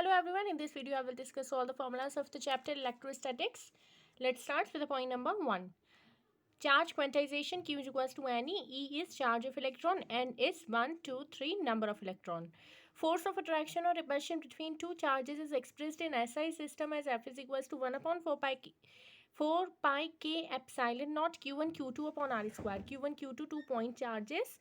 Hello everyone, in this video I will discuss all the formulas of the chapter electrostatics. Let's start with the point number 1. Charge quantization, Q is equals to Ne, E is charge of electron, N is 1, 2, 3 number of electron. Force of attraction or repulsion between two charges is expressed in SI system as F is equals to 1 upon 4 pi k epsilon naught Q1 Q2 upon R square. Q1 Q2 2-point charges,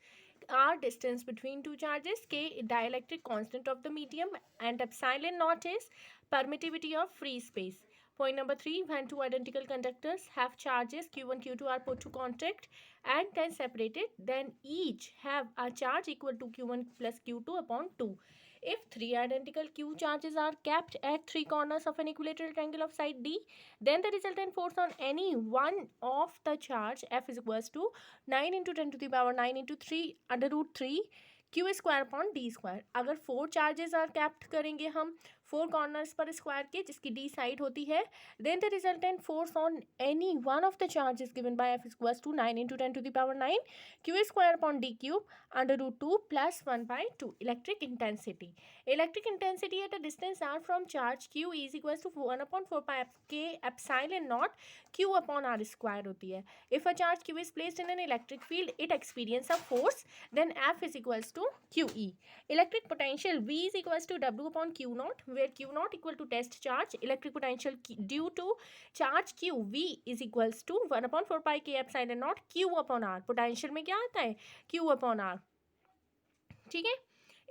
R distance between two charges, K dielectric constant of the medium, and epsilon naught is permittivity of free space. Point number 3, when two identical conductors have charges Q1 Q2 are put to contact and then separated, then each have a charge equal to Q1 plus Q2 upon 2. If three identical Q charges are kept at three corners of an equilateral triangle of side D, then the resultant force on any one of the charge F is equals to 9 into 10 to the power 9 into 3 under root 3 Q square upon D square. अगर 4 charges are kept करेंगे हम 4 corners पर square के, जिसकी D side होती है, then the resultant force on any one of the charges given by F equals to 9 into 10 to the power 9 Q square upon D cube under root 2 plus 1/2. Electric intensity. Electric intensity at a distance R from charge Q is equals to 1 upon 4 pi k epsilon naught Q upon R square होती है. If a charge Q is placed in an electric field, it experience a force, then F is equals to QE. Electric potential V is equals to W upon Q naught, where Q naught equal to test charge. Electric potential due to charge Q V is equals to 1 upon 4 pi k epsilon naught Q upon R. Potential में क्या आता है? Q upon R. ठीक है.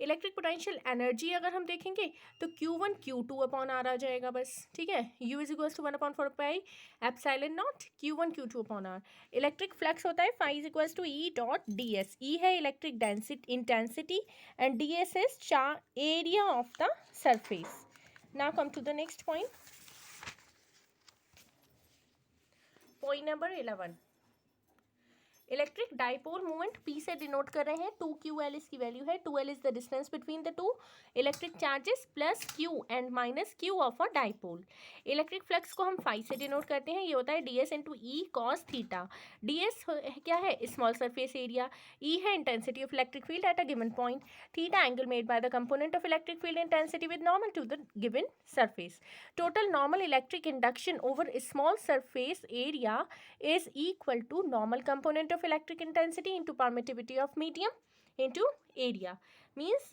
Electric potential energy अगर हम देखेंगे तो Q1 Q2 अपॉन आर आ जाएगा बस. ठीक है. U is equals to 1 upon 4 pi epsilon naught Q1 Q2 upon R. Electric flux होता है phi is equals to E dot D S. E है electric density intensity and D S is area of the surface. Now come to the next point. Point number 11. Electric dipole movement P से denote कर रहे हैं. 2QL इसकी value है. 2L is the distance between the two electric charges plus Q and minus Q of a dipole. Electric flux को हम phi से denote करते हैं. ये होता है ds into E cos theta. ds क्या है? Small surface area. E है intensity of electric field at a given point. Theta angle made by the component of electric field intensity with normal to the given surface. Total normal electric induction over small surface area is equal to normal component of electric intensity into permittivity of medium into area. Means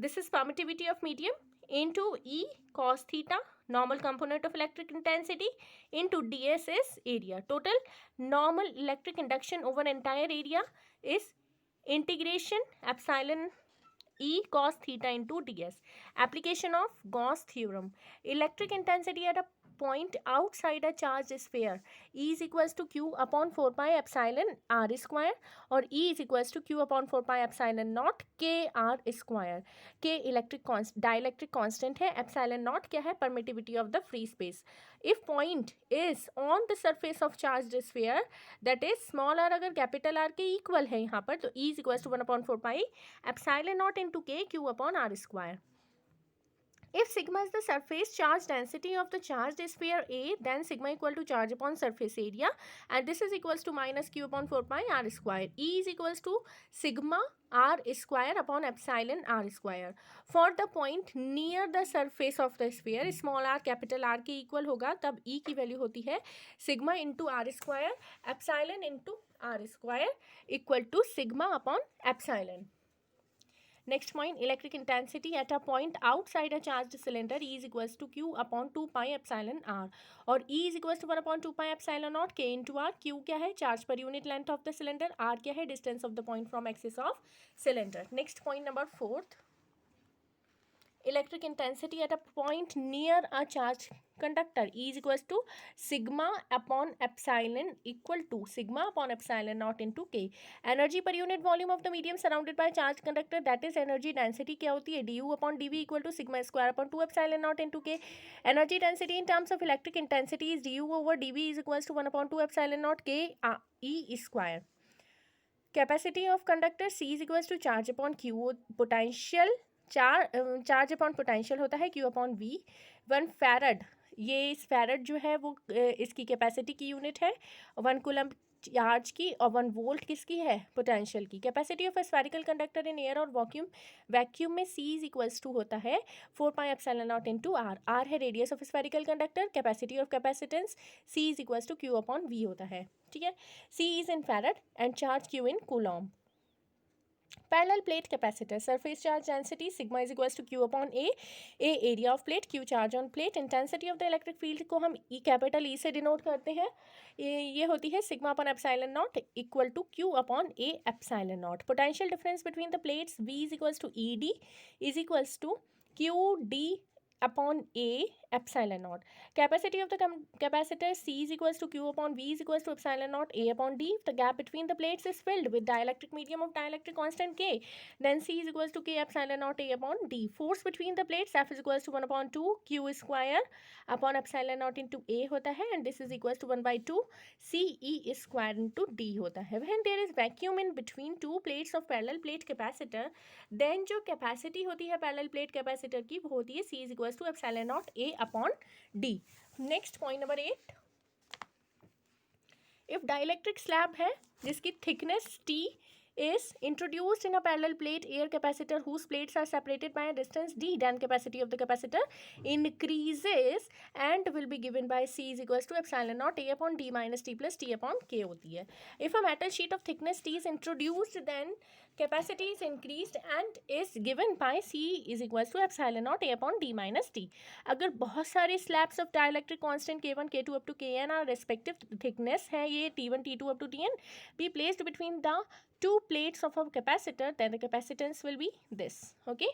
this is permittivity of medium into E cos theta, normal component of electric intensity, into ds is area. Total normal electric induction over entire area is integration epsilon E cos theta into ds. Application of Gauss theorem. Electric intensity at a point outside a charged sphere E is equals to Q upon 4 pi epsilon R square और E is equals to Q upon 4 pi epsilon naught K R square. K electric dielectric constant है. epsilon naught क्या है? Permittivity of the free space. If point is on the surface of charged sphere, that is small r अगर capital R के equal है यहाँ पर, तो E is equals to 1 upon 4 pi epsilon naught into K Q upon R square. If sigma is the surface charge density of the charged sphere A, then sigma equal to charge upon surface area, and this is equals to minus Q upon 4 pi R square. E is equals to sigma R square upon epsilon R square. For the point near the surface of the sphere, small r capital R के equal होगा, तब E की value होती है sigma into R square epsilon into R square equal to sigma upon epsilon. Next point, electric intensity at a point outside a charged cylinder E is equals to Q upon 2 pi epsilon R और E is equals to 1 upon 2 pi epsilon naught K into R. Q क्या है? Charge per unit length of the cylinder. R क्या है? Distance of the point from axis of cylinder. Next point number 4th. Electric intensity at a point near a charged conductor E is equals to sigma upon epsilon equal to sigma upon epsilon naught into K. Energy per unit volume of the medium surrounded by charged conductor, that is energy density क्या होती है? du upon dv equal to sigma square upon 2 epsilon naught into K. Energy density in terms of electric intensity is du over dv is equals to 1 upon 2 epsilon naught K E square. Capacity of conductor C is equals to charge upon Q. Potential charge upon potential होता है Q upon V. 1 farad, ये इस farad जो है वो इसकी capacity की unit है. 1 कूलम चार्ज की और 1 वोल्ट किसकी है, पोटेंशियल की। Capacity of spherical conductor in air और वैक्यूम में C इज इक्वल्स टू होता है 4 pi epsilon naught into R. R है radius of spherical conductor, capacity of capacitance C is equals to Q upon V होता है, ठीक है। C is in farad and charge Q in coulomb. Parallel plate capacitor, surface charge density sigma is equals to Q upon A area of plate, Q charge on plate, intensity of the electric field को हम E capital E से denote करते हैं, ये होती है sigma upon epsilon naught equal to Q upon A epsilon naught. Potential difference between the plates V is equals to ED is equals to QD upon A epsilon naught. Capacity of the capacitor C is equals to Q upon V is equals to epsilon naught A upon D. If the gap between the plates is filled with dielectric medium of dielectric constant K, then C is equals to K epsilon naught A upon D. Force between the plates F is equals to 1 upon 2 Q square upon epsilon naught into A होता है, and this is equals to 1 by 2 C E square into D होता है। When there is vacuum in between two plates of parallel plate capacitor, then जो capacity होती है parallel plate capacitor की वो होती है C is equals to epsilon naught A upon D. Next point number 8. If dielectric slab है जिसकी thickness T is introduced in a parallel plate air capacitor whose plates are separated by a distance D, then capacity of the capacitor increases and will be given by C is equals to epsilon naught A upon D minus T plus T upon K होती है। If a metal sheet of thickness T is introduced, then capacity is increased and is given by C is equals to epsilon naught A upon D minus T. अगर बहुत सारे slabs of dielectric constant K1, K2 up to Kn are respective thickness है ये T1, T2 up to Tn be placed between the two plates of a capacitor, then the capacitance will be this, okay.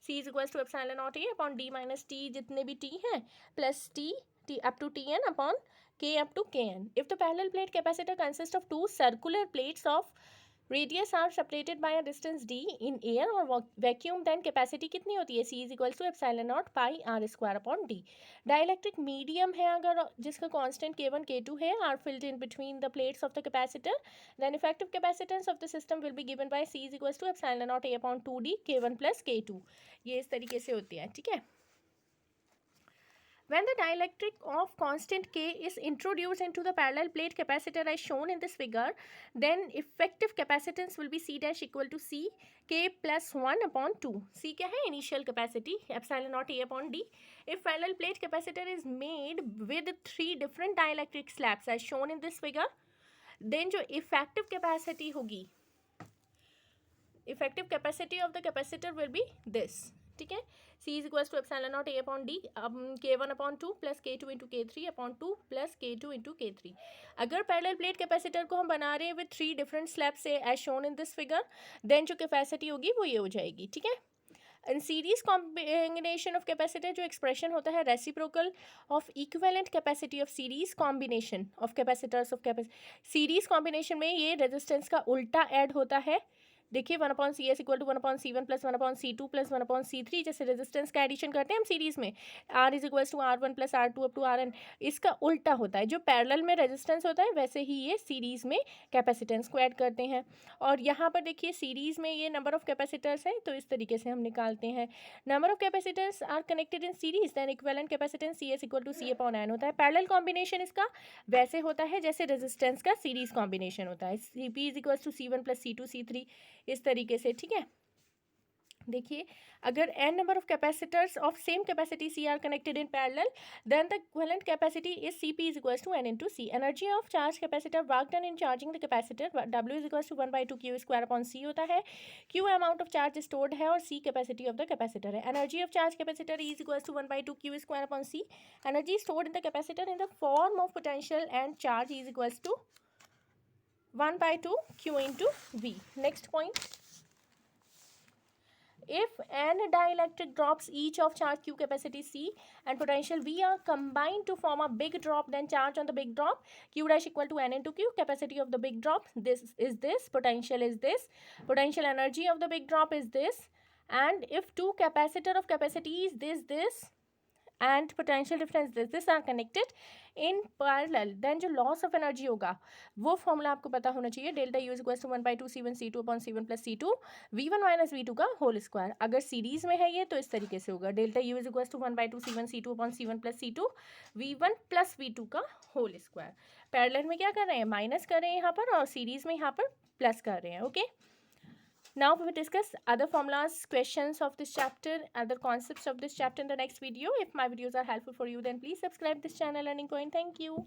C is equals to epsilon naught A upon D minus T जितने भी T हैं plus T up to Tn upon K up to Kn. If the parallel plate capacitor consists of two circular plates of radius are separated by a distance D in air or vacuum, then capacity कितनी होती है, C is equals to epsilon naught pi r square upon D. Dielectric medium है अगर जिसका constant K1, K2 है are filled in between the plates of the capacitor, then effective capacitance of the system will be given by C is equals to epsilon naught A upon 2D K1 plus K2. ये इस तरीके से होती है, ठीक है। When the dielectric of constant K is introduced into the parallel plate capacitor as shown in this figure, then effective capacitance will be C dash equal to C K plus 1 upon 2. C क्या है, initial capacity epsilon naught A upon D. If parallel plate capacitor is made with 3 different dielectric slabs as shown in this figure, then जो effective capacity होगी, effective capacity of the capacitor will be this, ठीक है। C is equals to epsilon naught A upon D K1 upon 2 plus K2 into K3 upon 2 plus K2 into K3। अगर parallel plate capacitor को हम बना रहे हैं with 3 different slabs से as shown in this figure, then जो capacity होगी वो ये हो जाएगी, ठीक है। In series combination of capacitor जो एक्सप्रेशन होता है reciprocal of equivalent capacity of series combination of capacitors of series combination में ये रेजिस्टेंस का उल्टा ऐड होता है। देखिए 1 upon C S equal to 1 upon C1 plus 1 upon C2 plus 1 upon C3, जैसे रेजिस्टेंस का एडिशन करते हैं हम सीरीज में, R is equals to R1 plus R2 up to RN, इसका उल्टा होता है। जो पैरेलल में रेजिस्टेंस होता है वैसे ही ये सीरीज में कैपेसिटेंस को ऐड करते हैं। और यहाँ पर देखिए सीरीज में ये नंबर ऑफ कैपेसिटर्स है, तो इस तरीके से हम निकालते हैं। Number of capacitors are connected in series, then equivalent capacitance CS equal to C upon N होता है। पैरेलल कॉम्बिनेशन इसका वैसे होता है जैसे रेजिस्टेंस का सीरीज कॉम्बिनेशन होता है, CP is equals to C1 plus C2 C3, इस तरीके से, ठीक है। देखिए अगर n number of capacitors of same capacity C are connected in parallel, then the equivalent capacity is CP is equals to N into C। Energy of charge capacitor work done in charging the capacitor W is equals to 1 by 2 Q square upon C होता है। Q amount of charge stored है और C capacity of the capacitor है। Energy of charge capacitor is equals to 1 by 2 Q square upon C। Energy stored in the capacitor in the form of potential and charge is equals to 1 by 2 Q into V. Next point. If n dielectric drops each of charge Q, capacity C and potential V are combined to form a big drop, then charge on the big drop Q dash equal to N into Q, capacity of the big drop this is this, potential is this, potential energy of the big drop is this, and if two capacitor of capacity is this and potential difference this are connected in parallel, then जो loss of energy होगा वो formula आपको पता होना चाहिए, delta U is equal to 1/2 C1 upon C1 plus C2 V1 minus V2 का whole square. अगर series में है ये तो इस तरीके से होगा, delta U is equal to 1/2 C1 upon C1 plus C2 V1 plus V2 का होल स्क्वायर। पैरेलल में क्या कर रहे हैं, माइनस कर रहे हैं यहाँ पर, और सीरीज में यहाँ पर प्लस कर रहे हैं। Okay, now we will discuss other formulas, questions of this chapter, other concepts of this chapter in the next video. If my videos are helpful for you, then please subscribe this channel, Learning Point. Thank you.